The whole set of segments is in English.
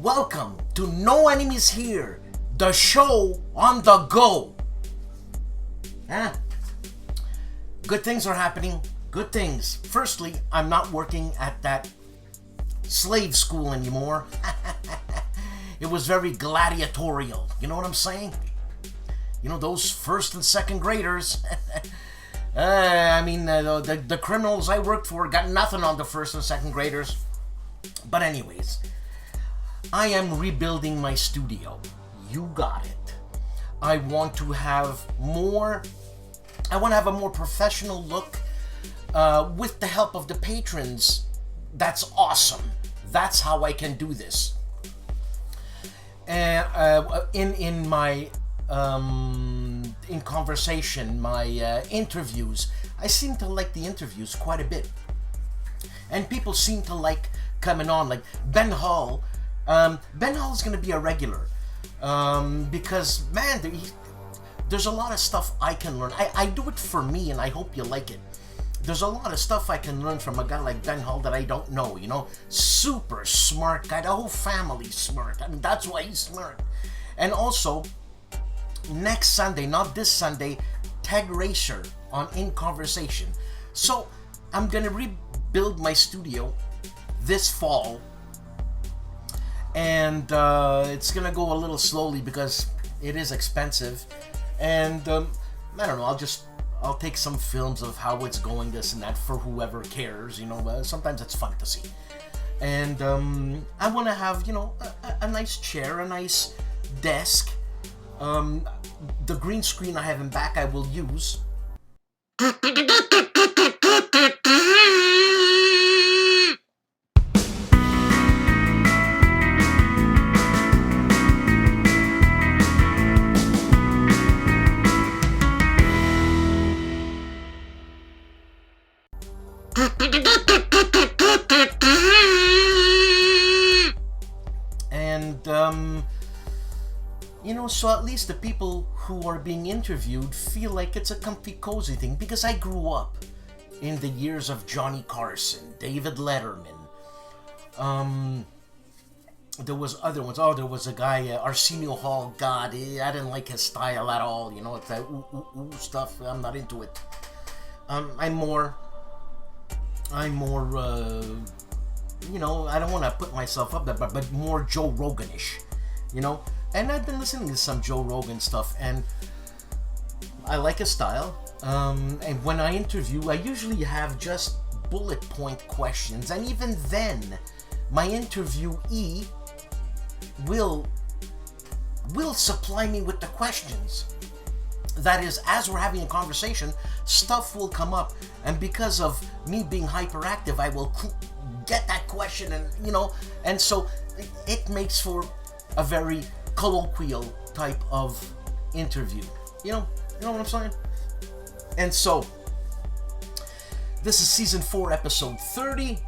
Welcome to No Enemies Here, the show on the go. Good things are happening. Good things. Firstly, I'm not working at that slave school anymore. It was very gladiatorial. You know what I'm saying? You know, those first and second graders. The criminals I worked for got nothing on the first and second graders. But anyways, I am rebuilding my studio. You got it. I want to have a more professional look with the help of the patrons. That's awesome. That's how I can do this. And in my conversation, my interviews, I seem to like the interviews quite a bit, and people seem to like coming on. Like Ben Hall. Ben Hall is going to be a regular because man, there's a lot of stuff I can learn. I do it for me, and I hope you like it. There's a lot of stuff I can learn from a guy like Ben Hall that I don't know, you know? Super smart guy, the whole family's smart. I mean, that's why he's smart. And also, next Sunday, not this Sunday, Tag Racer on In Conversation. So, I'm gonna rebuild my studio this fall. And it's gonna go a little slowly because it is expensive. And I don't know, I'll take some films of how it's going, this and that, for whoever cares, you know. Sometimes it's fun to see. And I want to have, you know, a nice chair, a nice desk. The green screen I have in back I will use. And you know, so at least the people who are being interviewed feel like it's a comfy, cozy thing, because I grew up in the years of Johnny Carson, David Letterman. There was other ones. Oh, there was a guy, Arsenio Hall. God, I didn't like his style at all. You know, it's that ooh stuff. I'm not into it. I'm more, you know, I don't want to put myself up there, but more Joe Rogan-ish, you know? And I've been listening to some Joe Rogan stuff, and I like his style. And when I interview, I usually have just bullet point questions, and even then, my interviewee will supply me with the questions. That is, as we're having a conversation, stuff will come up, and because of me being hyperactive, I will get that question, and you know, and so it makes for a very colloquial type of interview. You know what I'm saying? And so this is season 4, episode 30.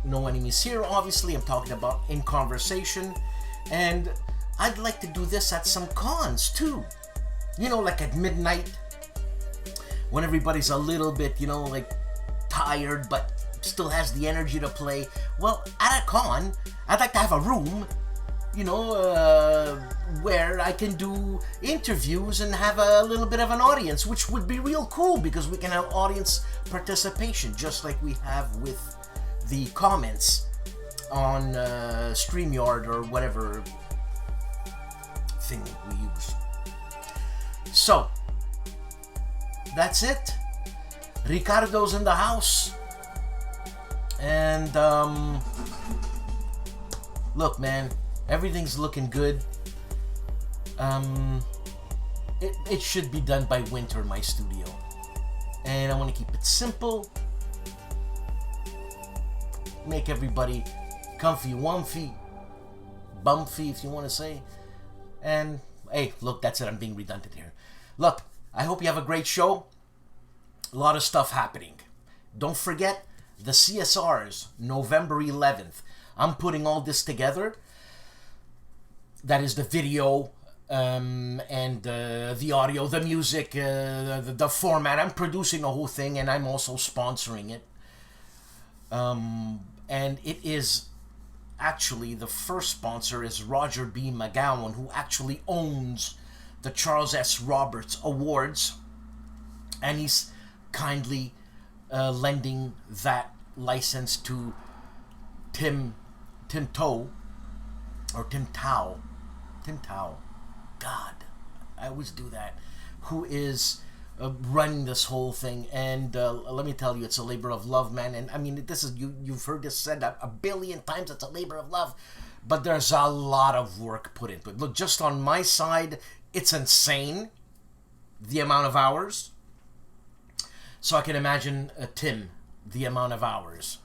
No Enemies Here. Obviously, I'm talking about In Conversation, and I'd like to do this at some cons too. You know, like at midnight, when everybody's a little bit, you know, like tired, but still has the energy to play. Well, at a con, I'd like to have a room, you know, where I can do interviews and have a little bit of an audience, which would be real cool because we can have audience participation, just like we have with the comments on StreamYard or whatever thing we use. So, that's it. Riccardo's in the house. And, look, man, everything's looking good. It should be done by winter, my studio. And I want to keep it simple. Make everybody comfy, womfy, bumpy, if you want to say. And, hey, look, that's it. I'm being redundant here. Look, I hope you have a great show. A lot of stuff happening. Don't forget the CSRs, November 11th. I'm putting all this together. That is the video and the audio, the music, the format. I'm producing the whole thing, and I'm also sponsoring it. And it is actually, the first sponsor is Roger B. McGowan, who actually owns the Charles S. Roberts Awards, and he's kindly lending that license to Tim Tao. God, I always do that. Who is running this whole thing? And let me tell you, it's a labor of love, man. And I mean, this is you've heard this said a billion times. It's a labor of love, but there's a lot of work put into it. Look, just on my side, it's insane the amount of hours. So I can imagine Tim, the amount of hours,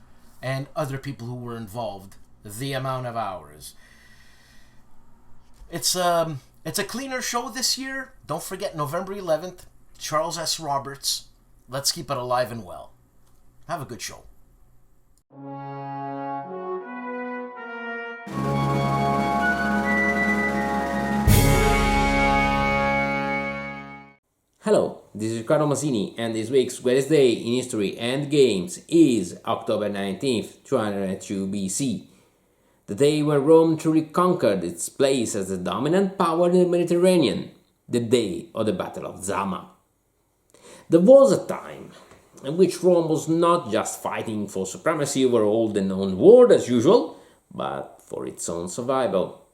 and other people who were involved, the amount of hours. It's a cleaner show this year. Don't forget November 11th, Charles S. Roberts. Let's keep it alive and well. Have a good show. Hello, this is Riccardo Masini, and this week's greatest day in history and games is October 19th, 202 BC. The day when Rome truly conquered its place as the dominant power in the Mediterranean, the day of the Battle of Zama. There was a time in which Rome was not just fighting for supremacy over all the known world as usual, but for its own survival.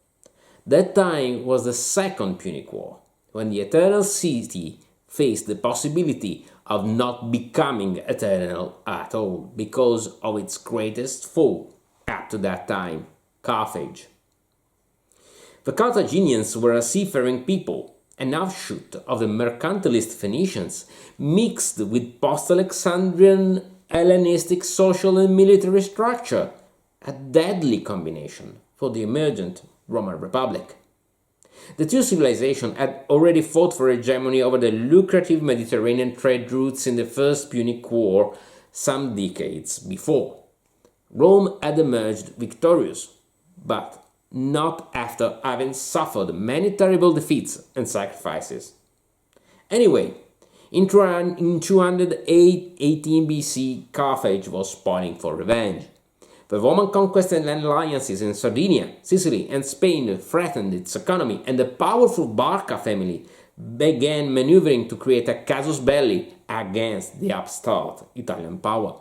That time was the Second Punic War, when the Eternal City faced the possibility of not becoming eternal at all because of its greatest foe up to that time, Carthage. The Carthaginians were a seafaring people, an offshoot of the mercantilist Phoenicians, mixed with post-Alexandrian Hellenistic social and military structure, a deadly combination for the emergent Roman Republic. The two civilizations had already fought for hegemony over the lucrative Mediterranean trade routes in the First Punic War some decades before. Rome had emerged victorious, but not after having suffered many terrible defeats and sacrifices. Anyway, in 218 BC, Carthage was spoiling for revenge. The Roman conquests and alliances in Sardinia, Sicily, and Spain threatened its economy, and the powerful Barca family began maneuvering to create a casus belli against the upstart Italian power.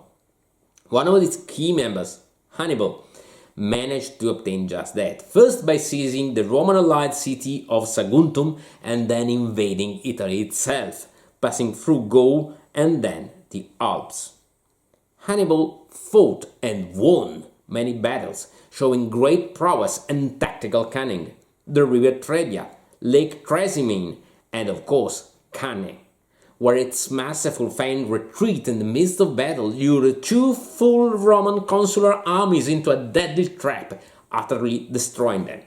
One of its key members, Hannibal, managed to obtain just that, first by seizing the Roman allied city of Saguntum and then invading Italy itself, passing through Gaul and then the Alps. Hannibal fought and won many battles, showing great prowess and tactical cunning. The river Trebia, Lake Trasimene, and of course Cannae, where its masterful feigned retreat in the midst of battle lured two full Roman consular armies into a deadly trap, utterly destroying them.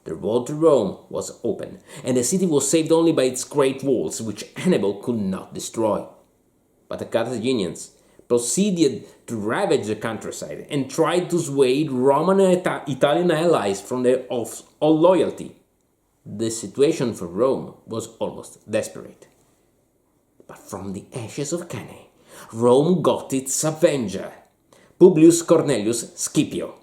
The road to Rome was open, and the city was saved only by its great walls, which Hannibal could not destroy. But the Carthaginians proceeded to ravage the countryside and tried to sway Roman and Italian allies from their oaths of loyalty. The situation for Rome was almost desperate. But from the ashes of Cannae, Rome got its avenger, Publius Cornelius Scipio.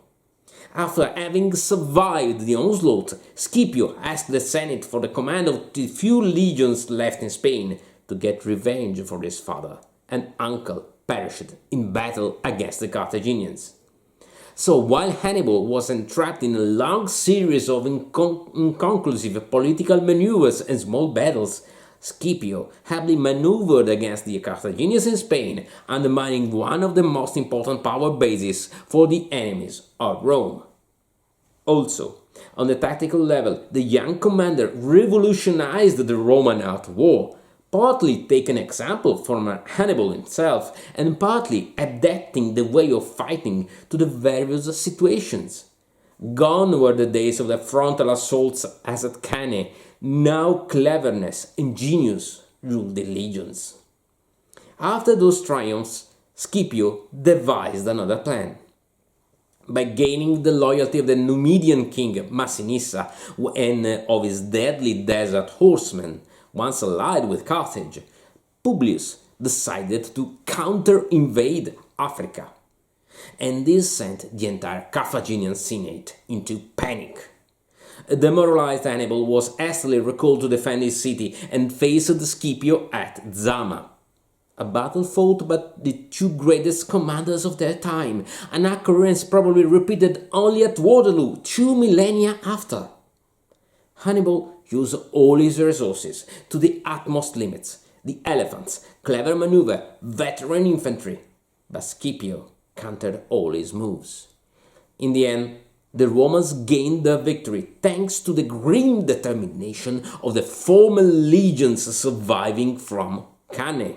After having survived the onslaught, Scipio asked the Senate for the command of the few legions left in Spain to get revenge for his father and uncle perished in battle against the Carthaginians. So while Hannibal was entrapped in a long series of inconclusive political maneuvers and small battles, Scipio happily maneuvered against the Carthaginians in Spain, undermining one of the most important power bases for the enemies of Rome. Also, on the tactical level, the young commander revolutionized the Roman art of war, partly taking example from Hannibal himself and partly adapting the way of fighting to the various situations. Gone were the days of the frontal assaults as at Cannae. Now cleverness and genius ruled the legions. After those triumphs, Scipio devised another plan. By gaining the loyalty of the Numidian king Massinissa and of his deadly desert horsemen, once allied with Carthage, Publius decided to counter-invade Africa. and this sent the entire Carthaginian Senate into panic. A demoralized Hannibal was hastily recalled to defend his city and faced Scipio at Zama. A battle fought by the two greatest commanders of their time, an occurrence probably repeated only at Waterloo 2 millennia after. Hannibal used all his resources to the utmost limits: the elephants, clever maneuver, veteran infantry. But Scipio countered all his moves. In the end, the Romans gained their victory thanks to the grim determination of the former legions surviving from Cannae,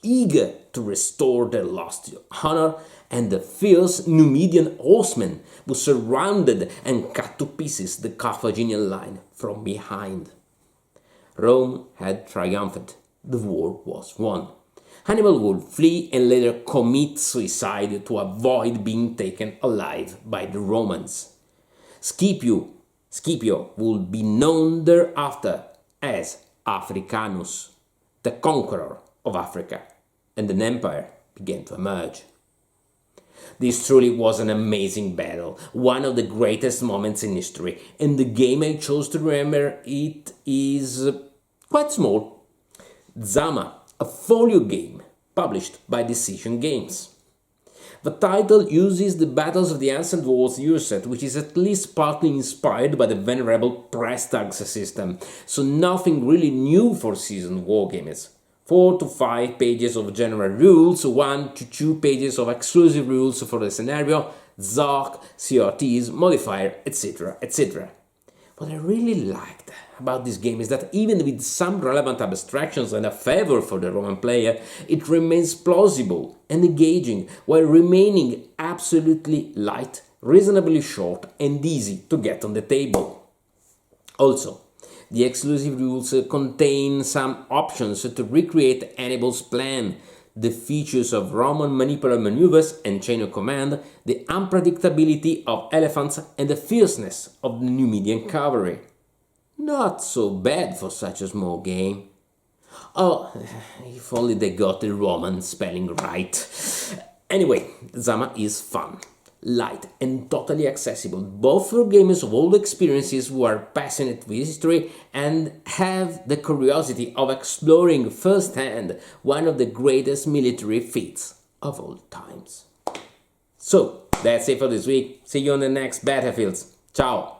eager to restore their lost honor, and the fierce Numidian horsemen who surrounded and cut to pieces the Carthaginian line from behind. Rome had triumphed. The war was won. Hannibal would flee and later commit suicide to avoid being taken alive by the Romans. Scipio would be known thereafter as Africanus, the conqueror of Africa, and an empire began to emerge. This truly was an amazing battle, one of the greatest moments in history, and the game I chose to remember it is quite small. Zama, a folio game published by Decision Games. The title uses the Battles of the Ancient Wars set, which is at least partly inspired by the venerable press tags system, so nothing really new for seasoned wargamers. 4 to 5 pages of general rules, 1 to 2 pages of exclusive rules for the scenario, Zark, CRTs, modifier, etc., etc. What I really liked about this game is that even with some relevant abstractions and a favor for the Roman player, it remains plausible and engaging while remaining absolutely light, reasonably short and easy to get on the table. Also, the exclusive rules contain some options to recreate Hannibal's plan, the features of Roman manipular maneuvers and chain of command, the unpredictability of elephants, and the fierceness of the Numidian cavalry. Not so bad for such a small game. Oh, if only they got the Roman spelling right. Anyway, Zama is fun, light, and totally accessible, both for gamers of all experiences who are passionate with history and have the curiosity of exploring firsthand one of the greatest military feats of all times. So, that's it for this week. See you on the next Battlefields. Ciao!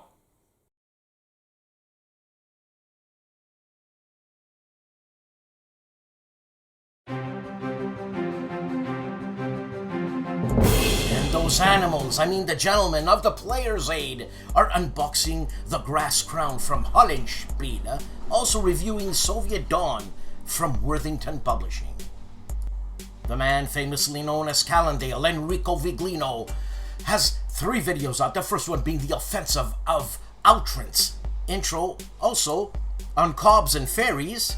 Those animals, I mean the gentlemen of the Player's Aid, are unboxing the Grass Crown from HOLLANDSPIELE, also reviewing Soviet Dawn from Worthington Publishing. The man famously known as Calandale, Enrico Viglino, has 3 videos out, the first one being the offensive of Outrance intro, also on Cobs and Ferries,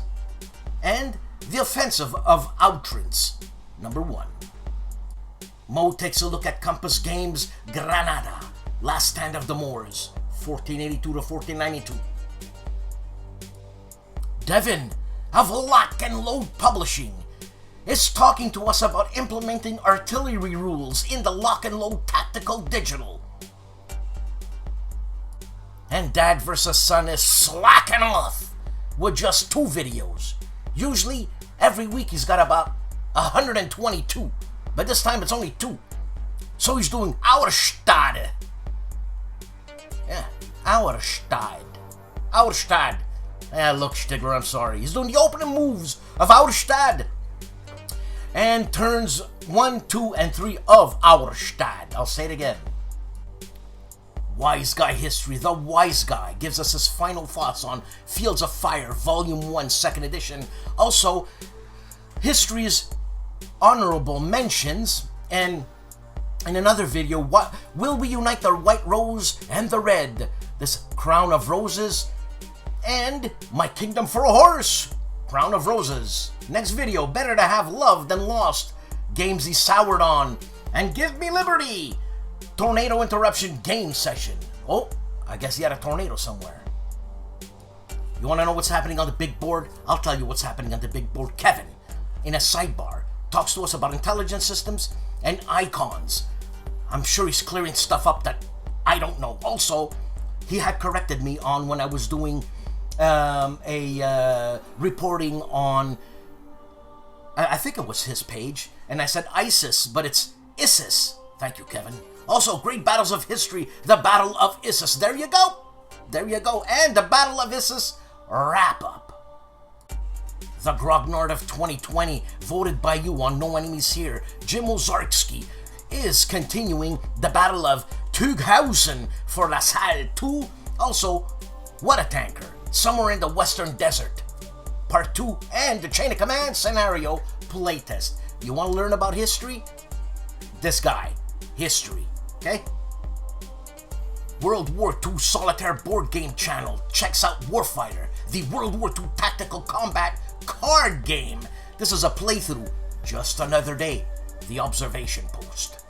and the offensive of Outrance, number 1. Mo takes a look at Compass Games' Granada, Last Stand of the Moors, 1482 to 1492. Devin of Lock and Load Publishing is talking to us about implementing artillery rules in the Lock and Load Tactical Digital. And Dad vs. Son is slacking off with just 2 videos. Usually, every week he's got about 122. But this time it's only 2. So he's doing Auerstadt. Yeah, Auerstadt. Auerstadt. Look, Stigler, I'm sorry. He's doing the opening moves of Auerstadt. And turns 1, 2, and 3 of Auerstadt. I'll say it again. Wise Guy History. The Wise Guy gives us his final thoughts on Fields of Fire, Volume 1, 2nd edition. Also, History's honorable mentions, and in another video, what will we unite the white rose and the red, this crown of roses, and my kingdom for a horse, crown of roses. Next video, better to have love than lost, games he soured on, and give me liberty, tornado interruption game session. Oh, I guess he had a tornado somewhere. You want to know what's happening on the big board? I'll tell you what's happening on the big board. Kevin, in a sidebar, talks to us about intelligence systems and icons. I'm sure he's clearing stuff up that I don't know. Also, he had corrected me on when I was doing reporting on, I think it was his page, and I said ISIS, but it's ISIS. Thank you, Kevin. Also, great battles of history, the Battle of Issus. There you go. There you go. And the Battle of Issus wrap-up. The Grognard of 2020, voted by you on No Enemies Here, Jim Ozarski, is continuing the Battle of Townsend for La Salle 2. Also, What a Tanker, Somewhere in the Western Desert, Part 2, and the Chain of Command scenario playtest. You want to learn about history? This guy, history, okay? World War II Solitaire Board Game Channel checks out Warfighter, the World War II Tactical Combat card game. This is a playthrough, just another day, the observation post.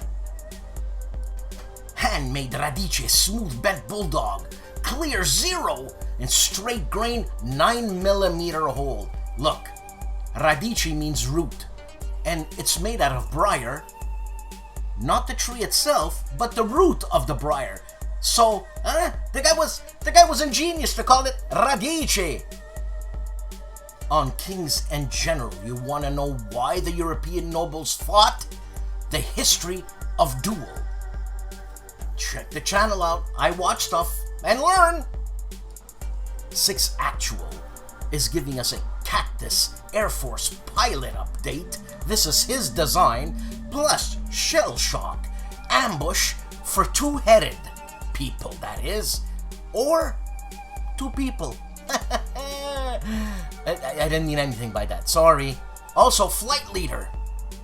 Handmade Radice Smooth Bent Bulldog, clear 0 in straight grain 9mm hole. Look, Radice means root, and it's made out of briar, not the tree itself, but the root of the briar. So, the guy was ingenious to call it Radice. On Kings and General, you want to know why the European nobles fought? The history of duel. Check the channel out. I watch stuff and learn. 6 Actual is giving us a Cactus Air Force pilot update. This is his design, plus Shell Shock, ambush for 2-headed people, that is, or 2 people. I didn't mean anything by that, sorry. Also, Flight Leader,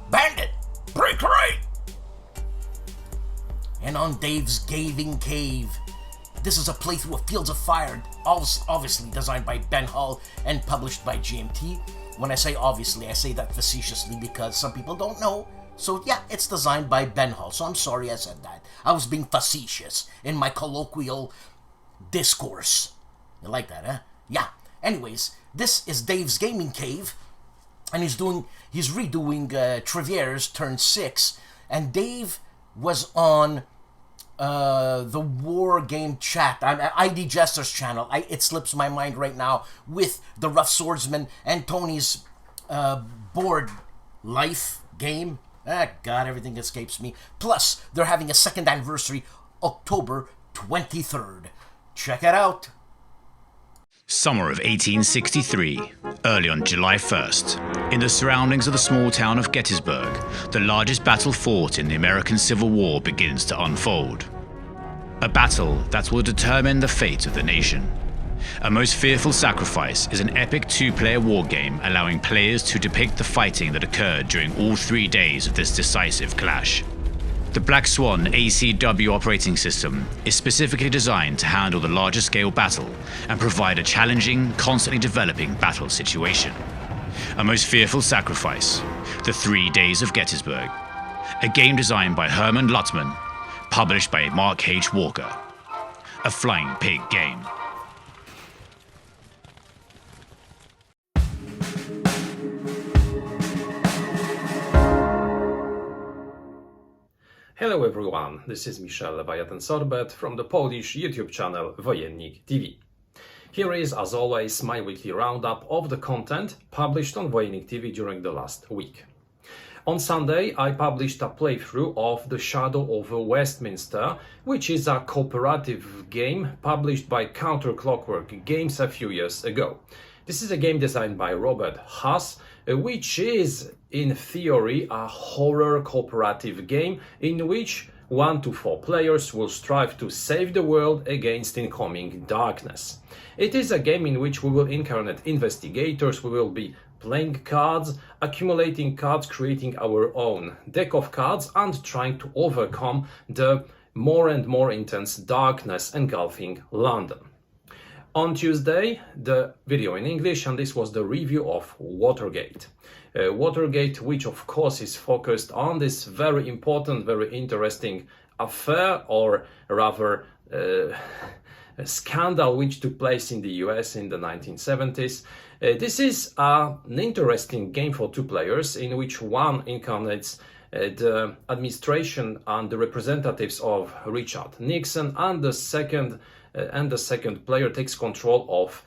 Bandit, Break Right! And on Dave's Gaming Cave, this is a playthrough of Fields of Fire, obviously designed by Ben Hull and published by GMT. When I say obviously, I say that facetiously because some people don't know. So yeah, it's designed by Ben Hull, so I'm sorry I said that. I was being facetious in my colloquial discourse. You like that, huh? Yeah. Anyways, this is Dave's Gaming Cave, and he's redoing Trivieres Turn 6, and Dave was on the War Game Chat, ID Jester's channel. It slips my mind right now, with the Rough Swordsman and Tony's board life game. God, everything escapes me. Plus, they're having a 2nd anniversary, October 23rd. Check it out. Summer of 1863, early on July 1st, in the surroundings of the small town of Gettysburg, the largest battle fought in the American Civil War begins to unfold. A battle that will determine the fate of the nation. A Most Fearful Sacrifice is an epic 2-player war game allowing players to depict the fighting that occurred during all 3 days of this decisive clash. The Black Swan ACW operating system is specifically designed to handle the larger scale battle and provide a challenging, constantly developing battle situation. A Most Fearful Sacrifice, The 3 Days of Gettysburg, a game designed by Herman Luttman, published by Mark H. Walker. A Flying Pig game. Hello everyone, this is Michel Leviathan-Sorbet from the Polish YouTube channel Wojennik TV. Here is, as always, my weekly roundup of the content published on Wojennik TV during the last week. On Sunday, I published a playthrough of The Shadow over Westminster, which is a cooperative game published by Counterclockwork Games a few years ago. This is a game designed by Robert Haas, which is, in theory, a horror cooperative game in which 1 to 4 players will strive to save the world against incoming darkness. It is a game in which we will incarnate investigators, we will be playing cards, accumulating cards, creating our own deck of cards, and trying to overcome the more and more intense darkness engulfing London. On Tuesday, the video in English, and this was the review of Watergate. Watergate, which of course is focused on this very important, very interesting affair, or rather a scandal which took place in the US in the 1970s. This is an interesting game for 2 players in which one incarnates the administration and the representatives of Richard Nixon, and the second player takes control of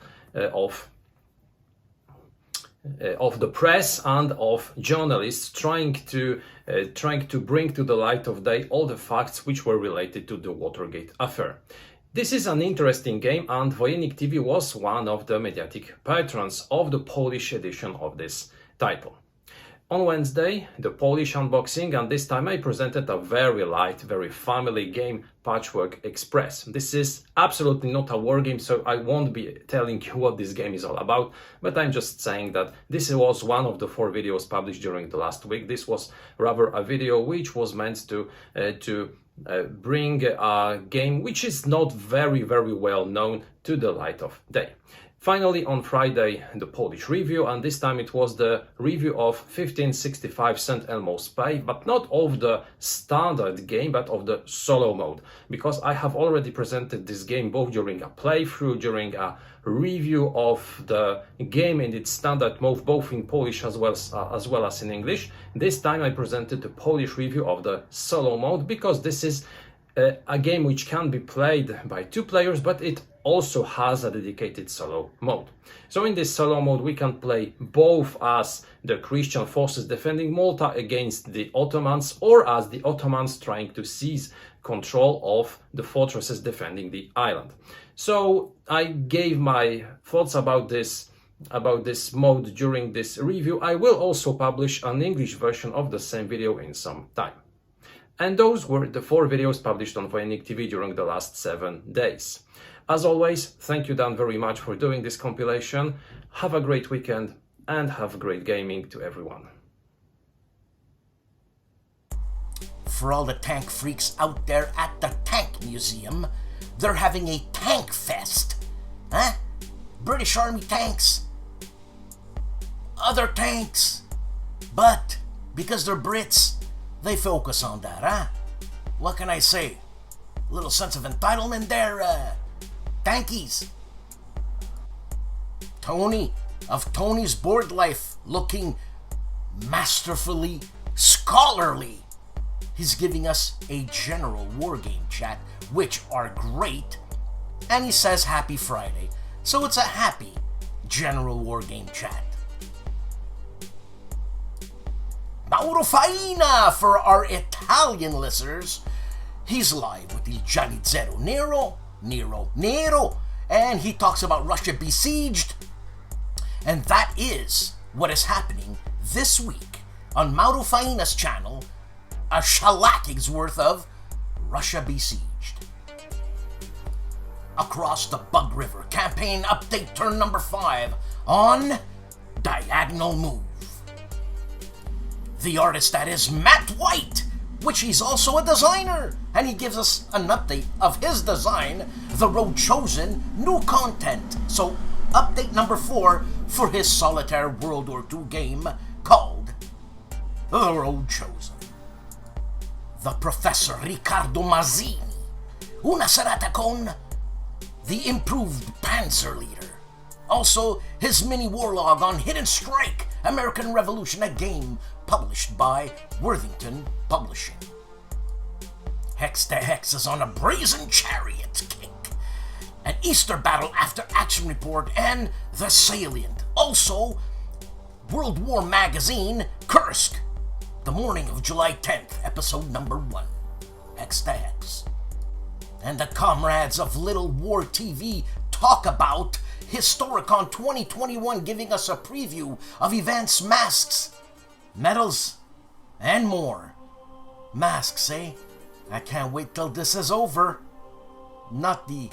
the press and of journalists, trying to bring to the light of day all the facts which were related to the Watergate affair. This is an interesting game, and Wojennik TV was one of the mediatic patrons of the Polish edition of this title. On Wednesday, the Polish unboxing, and this time I presented a very light, very family game, Patchwork Express. This is absolutely not a war game, so I won't be telling you what this game is all about, but I'm just saying that this was one of the 4 videos published during the last week. This was rather a video which was meant to bring a game which is not very well known to the light of day. Finally, on Friday, the Polish review, and this time it was the review of 1565 St. Elmo's Pay, but not of the standard game, but of the solo mode, because I have already presented this game both during a playthrough, during a review of the game in its standard mode, both in Polish as well as in English. This time I presented the Polish review of the solo mode, because this is a game which can be played by 2 players, but it also has a dedicated solo mode. So in this solo mode we can play both as the Christian forces defending Malta against the Ottomans, or as the Ottomans trying to seize control of the fortresses defending the island. So I gave my thoughts about this mode during this review. I will also publish an English version of the same video in some time. And those were the 4 videos published on Wojennik TV during the last 7 days. As always, thank you Dan very much for doing this compilation. Have a great weekend and have great gaming to everyone. For all the tank freaks out there at the Tank Museum, they're having a tank fest. Huh? British Army tanks. Other tanks. But because they're Brits, they focus on that, huh? What can I say? A little sense of entitlement there, tankies. Tony of Tony's Board Life, looking masterfully scholarly. He's giving us a general wargame chat, which are great, and he says happy Friday, so it's a happy general wargame chat. Mauro Faina for our Italian listeners. He's live with Il Giallizzero Nero, and he talks about Russia besieged, and that is what is happening this week on Mauro Faina's channel, a shellacing's worth of Russia besieged. Across the Bug River, campaign update turn number 5 on Diagonal Move. The artist that is Matt White, which he's also a designer, and he gives us an update of his design, The Road Chosen, new content. So update number 4 for his solitaire World War II game called The Road Chosen. The Professor Riccardo Masini, una serata con the improved Panzer Leader. Also, his mini warlog on Hidden Strike, American Revolution, a game published by Worthington Publishing. Hex to Hexes on a Brazen Chariot kick. An Easter Battle After Action Report and The Salient. Also, World War Magazine, Kursk, the morning of July 10th, episode number 1. Hex to Hex. And the comrades of Little War TV talk about Historicon 2021, giving us a preview of events, masks, medals, and more. Masks, eh? I can't wait till this is over. Not the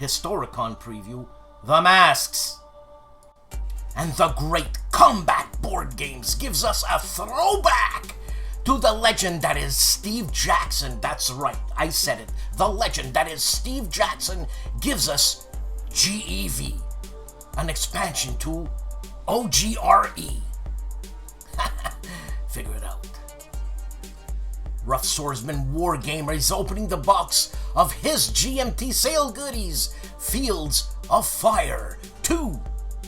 Historicon preview, the masks. And the Great Combat Board Games gives us a throwback to the legend that is Steve Jackson. That's right, I said it. The legend that is Steve Jackson gives us GEV, an expansion to OGRE. Figure it out. Rough Swordsman Wargamer is opening the box of his GMT sale goodies, Fields of Fire 2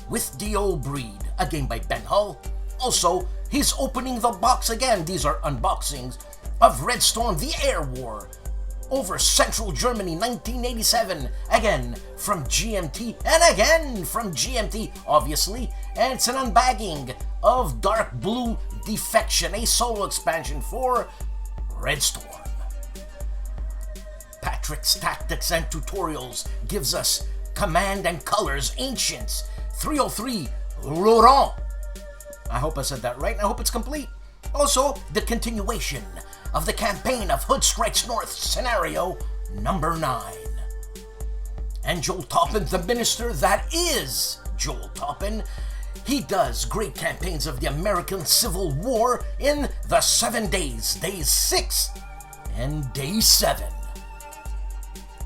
with the Old Breed, a game by Ben Hull. Also, he's opening the box again. These are unboxings of Red Storm, the Air War over Central Germany, 1987. Again from GMT, and again from GMT, obviously. And it's an unbagging of Dark Blue Defection, a solo expansion for Red Storm. Patrick's Tactics and Tutorials gives us Command and Colors Ancients 303 Laurent. I hope I said that right, and I hope it's complete. Also, the continuation of the campaign of Hood Strikes North scenario number 9. And Joel Toppin, the minister that is Joel Toppin, he does great campaigns of the American Civil War in the 7 days, days 6 and day 7.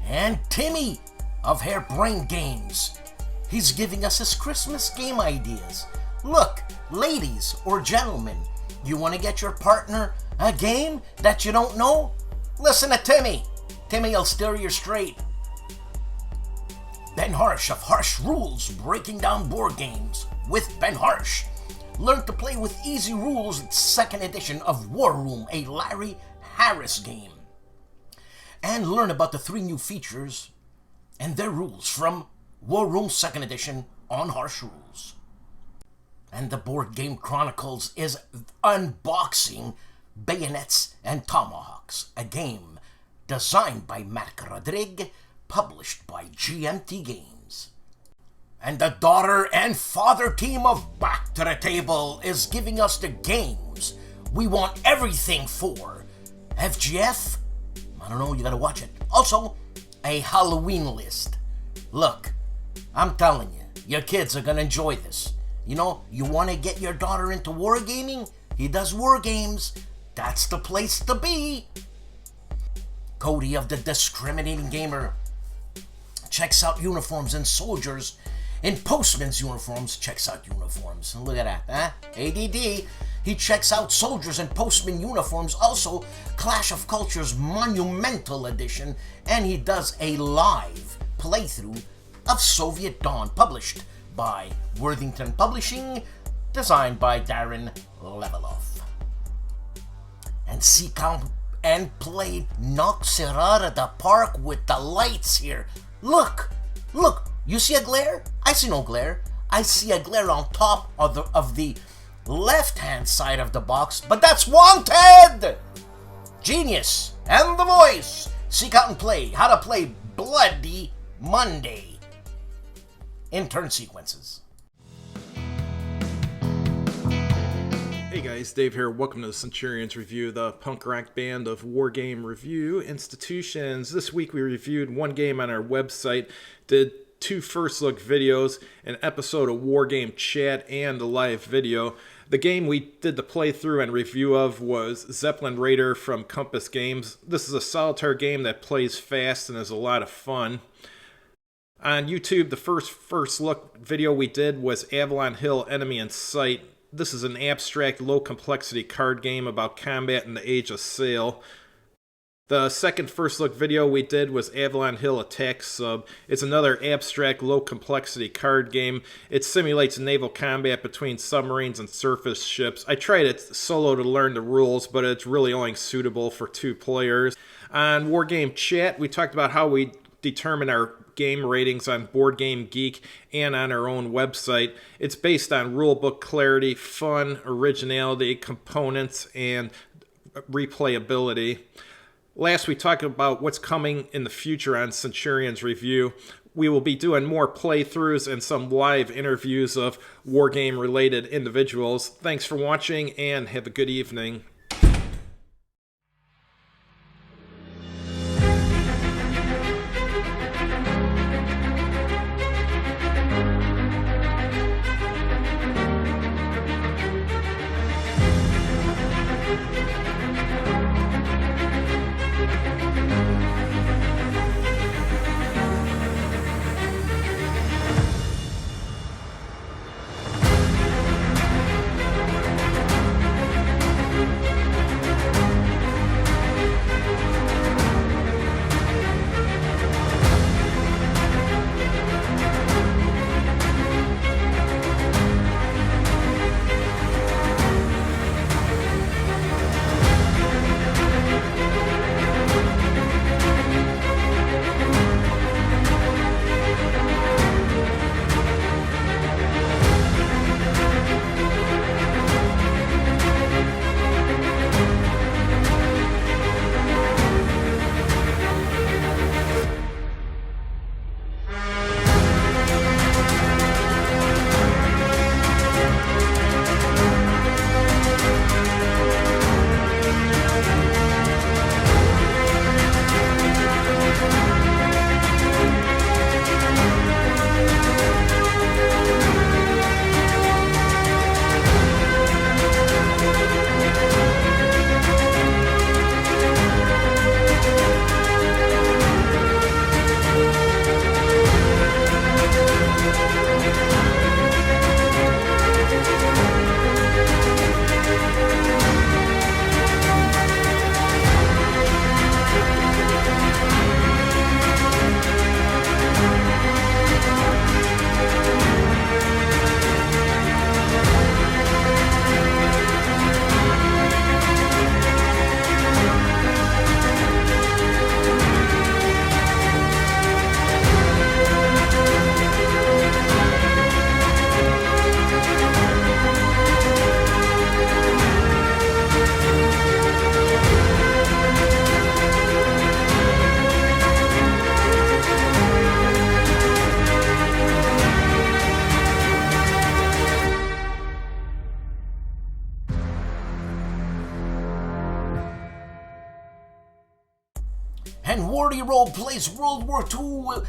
And Timmy of Hairbrain Games, he's giving us his Christmas game ideas. Look, ladies or gentlemen, you want to get your partner a game that you don't know? Listen to Timmy. Timmy will steer you straight. Ben Harsh of Harsh Rules, breaking down board games with Ben Harsh. Learn to play with easy rules, 2nd edition of War Room, a Larry Harris game. And learn about the 3 new features and their rules from War Room 2nd edition on Harsh Rules. And the Board Game Chronicles is unboxing Bayonets and Tomahawks, a game designed by Matt Rodrigue, published by GMT Games. And the daughter and father team of Back to the Table is giving us the games we want everything for. FGF? I don't know, you gotta watch it. Also, a Halloween list. Look, I'm telling you, your kids are gonna enjoy this. You know, you wanna get your daughter into wargaming? He does war games. That's the place to be. Cody of the Discriminating Gamer checks out uniforms and soldiers in Postman's uniforms, checks out uniforms. Look at that, huh? ADD. He checks out soldiers and postman uniforms, also Clash of Cultures Monumental Edition, and he does a live playthrough of Soviet Dawn, published by Worthington Publishing, designed by Darren Leveloff. And seek out and play knocks it out of the park with the lights here. Look, you see a glare? I see no glare. I see a glare on top of the left-hand side of the box, but that's Wanted! Genius and the voice. Seek out and play how to play Bloody Monday in turn sequences. Hey guys, Dave here. Welcome to the Centurion's review, the punk rock band of wargame review institutions. This week we reviewed one game on our website, did 2 first look videos, an episode of Wargame Chat, and a live video. The game we did the playthrough and review of was Zeppelin Raider from Compass Games. This is a solitaire game that plays fast and is a lot of fun. On YouTube, the first look video we did was Avalon Hill Enemy in Sight. This is an abstract, low-complexity card game about combat in the Age of Sail. The second first look video we did was Avalon Hill Attack Sub. It's another abstract, low-complexity card game. It simulates naval combat between submarines and surface ships. I tried it solo to learn the rules, but it's really only suitable for 2 players. On Wargame Chat, we talked about how we determine our game ratings on Board Game Geek and on our own website. It's based on rulebook clarity, fun, originality, components, and replayability. Last, we talked about what's coming in the future on Centurion's review. We will be doing more playthroughs and some live interviews of wargame-related individuals. Thanks for watching, and have a good evening. and Wardy Roll plays World War II.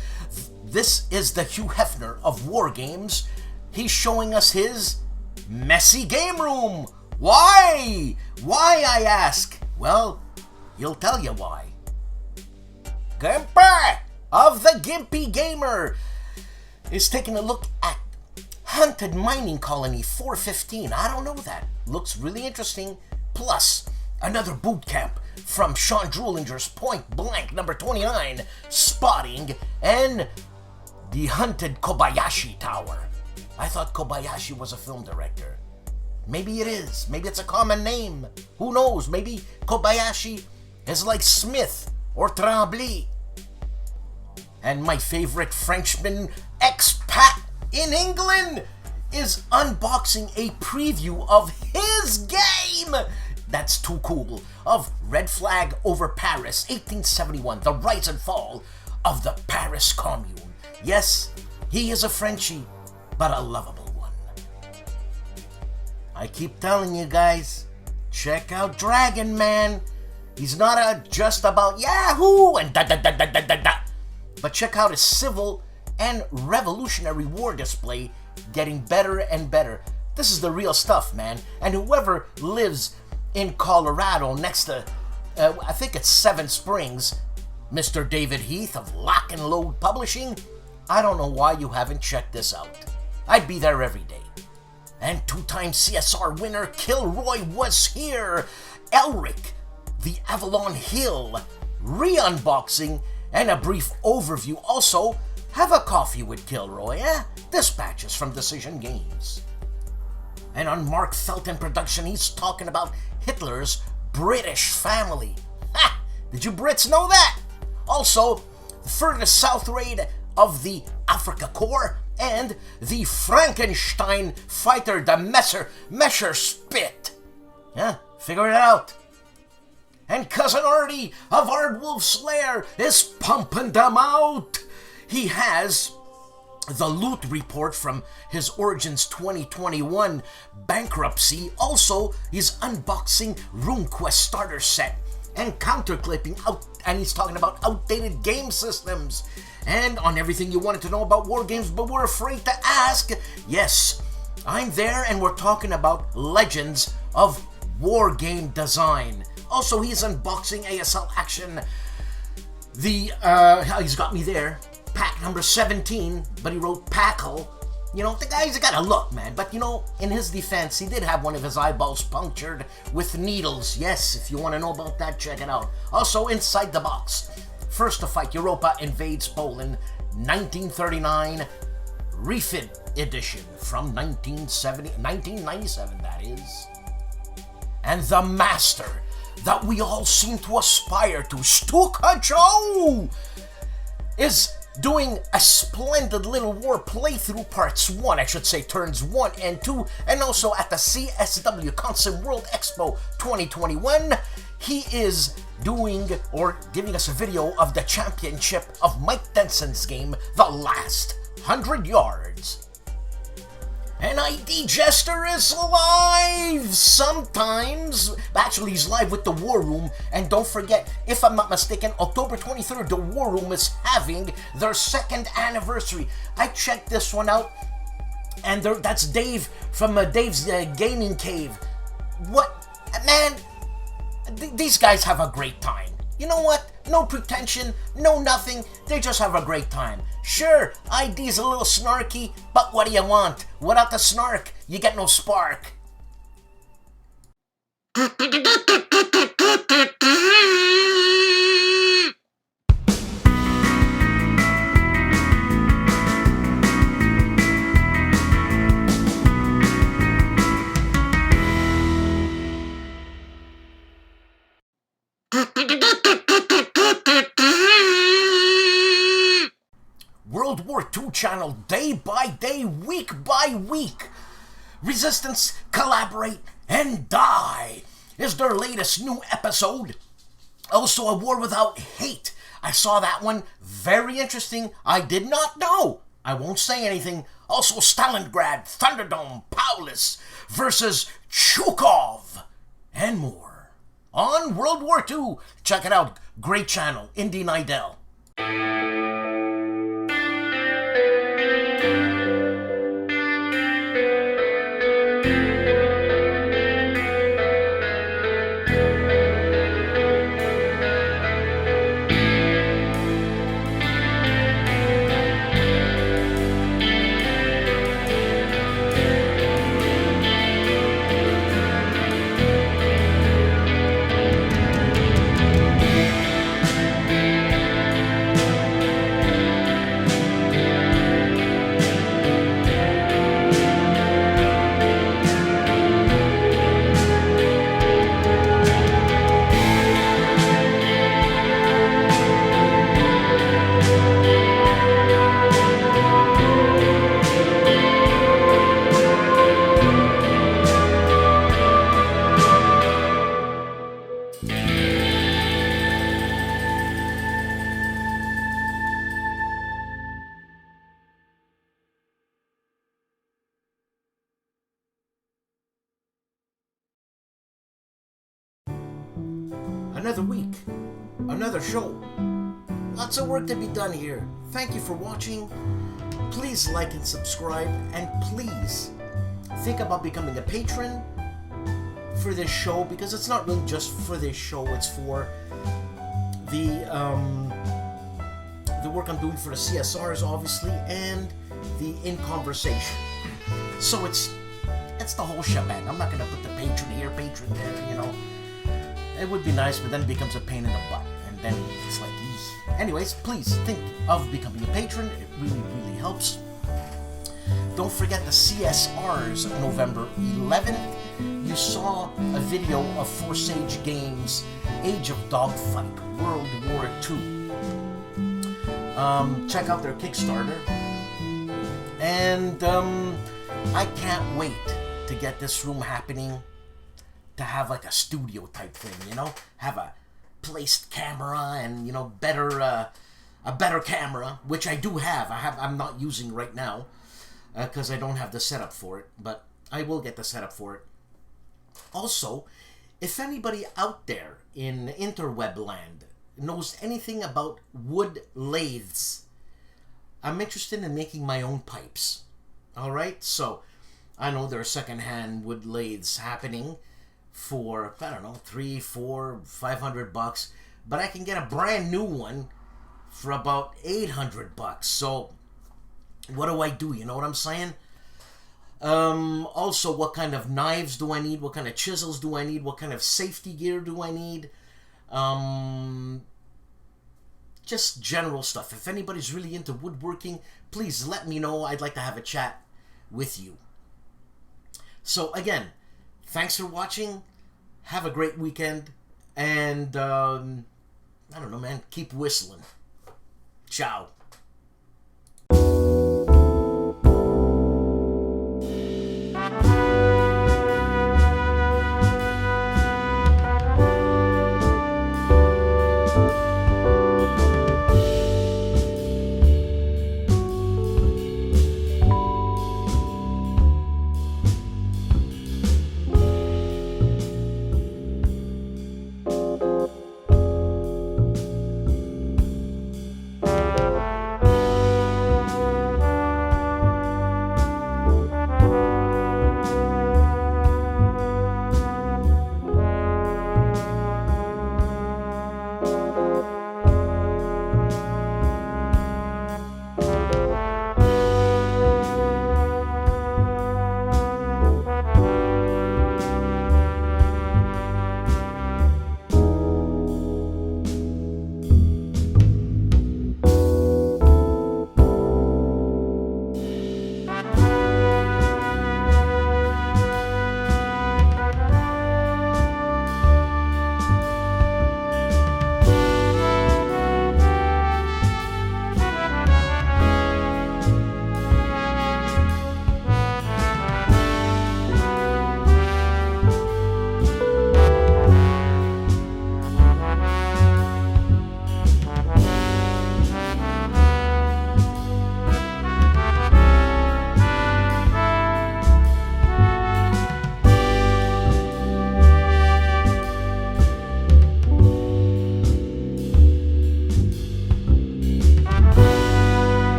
This is the Hugh Hefner of war games. He's showing us his messy game room. Why? Why, I ask? Well, he'll tell you why. GIMPY of the GIMPY Gamer is taking a look at Haunted Mining Colony 415. I don't know that. Looks really interesting. Plus, another boot camp from Sean Drulinger's Point Blank number 29, Spotting, and the Hunted Kobayashi Tower. I thought Kobayashi was a film director. Maybe it is. Maybe it's a common name. Who knows? Maybe Kobayashi is like Smith or Tremblay. And my favorite Frenchman, expat in England, is unboxing a preview of his game. That's too cool. Of Red Flag over Paris, 1871, the rise and fall of the Paris Commune. Yes, he is a Frenchie, but a lovable one. I keep telling you guys, check out Dragon Man. He's not just about Yahoo and da-da-da-da-da-da-da. But check out his Civil and Revolutionary War display, getting better and better. This is the real stuff, man. And whoever lives in Colorado next to, I think it's Seven Springs, Mr. David Heath of Lock and Load Publishing, I don't know why you haven't checked this out. I'd be there every day. And two-time CSR winner KilRoyWasHere, Elric, the Avalon Hill, re-unboxing, and a brief overview. Also, have a coffee with Kilroy, Dispatches from Decision Games. And on Mark Felton production, he's talking about Hitler's British family. Ha! Did you Brits know that? Also, the furthest south raid of the Africa Corps and the Frankenstein fighter, the Messerspit. Yeah, figure it out. And Cousin Artie of ARDWULF'S LAIR is pumping them out. He has the loot report from his Origins 2021 bankruptcy. Also, he's unboxing RuneQuest starter set and counterclipping out, and he's talking about outdated game systems. And on everything you wanted to know about war games but were afraid to ask, yes, I'm there, and we're talking about Legends of War Game Design. Also, he's unboxing ASL Action. He's got me there. Pack number 17, but he wrote Packle. You know, the guy's got a look, man. But, you know, in his defense, he did have one of his eyeballs punctured with needles. Yes, if you want to know about that, check it out. Also, inside the box, First to Fight Europa Invades Poland, 1939, refit edition from 1997, that is. And the master that we all seem to aspire to, STUKAJOE, is doing a splendid little war playthrough, turns 1 and 2, and also at the CSW Consum World Expo 2021, he is doing or giving us a video of the championship of Mike Denson's game, The Last 100 Yards. And ID Jester is live sometimes. Actually, he's live with the War Room. And don't forget, if I'm not mistaken, October 23rd, the War Room is having their 2nd anniversary. I checked this one out, and that's Dave from Dave's Gaming Cave. What? Man, these guys have a great time. You know what? No pretension, no nothing. They just have a great time. Sure, ID's a little snarky, but what do you want? Without the snark, you get no spark. World War II channel, day by day, week by week. Resistance, Collaborate, and Die is their latest new episode. Also, A War Without Hate. I saw that one. Very interesting. I did not know. I won't say anything. Also, Stalingrad, Thunderdome, Paulus versus Chukov, and more. on World War II. Check it out. Great channel, Indy Nidell. Another week, another show. Lots of work to be done here. Thank you for watching. Please like and subscribe, and please think about becoming a patron for this show, because it's not really just for this show, it's for the work I'm doing for the CSRs, obviously, and the In Conversation. So it's the whole shebang. I'm not gonna put the patron here, patron there, you know. It would be nice, but then it becomes a pain in the butt, and then it's like, eesh. Anyways, please think of becoming a patron. It really, really helps. Don't forget the CSRs, November 11th. You saw a video of FORSAGE Games, Age of Dogfight, World War II. Check out their Kickstarter. And I can't wait to get this room happening, to have like a studio type thing, you know, have a placed camera and, you know, a better camera, which I do have. I'm not using right now because I don't have the setup for it, but I will get the setup for it. Also, if anybody out there in interweb land knows anything about wood lathes, I'm interested in making my own pipes. All right, so I know there are secondhand wood lathes happening for, I don't know, $300, $400, $500, but I can get a brand new one for about $800. So what do I do? You know what I'm saying? Also, what kind of knives do I need? What kind of chisels do I need? What kind of safety gear do I need? Just general stuff. If anybody's really into woodworking, please let me know. I'd like to have a chat with you. So again, thanks for watching. Have a great weekend. And, I don't know, man. Keep whistling. Ciao.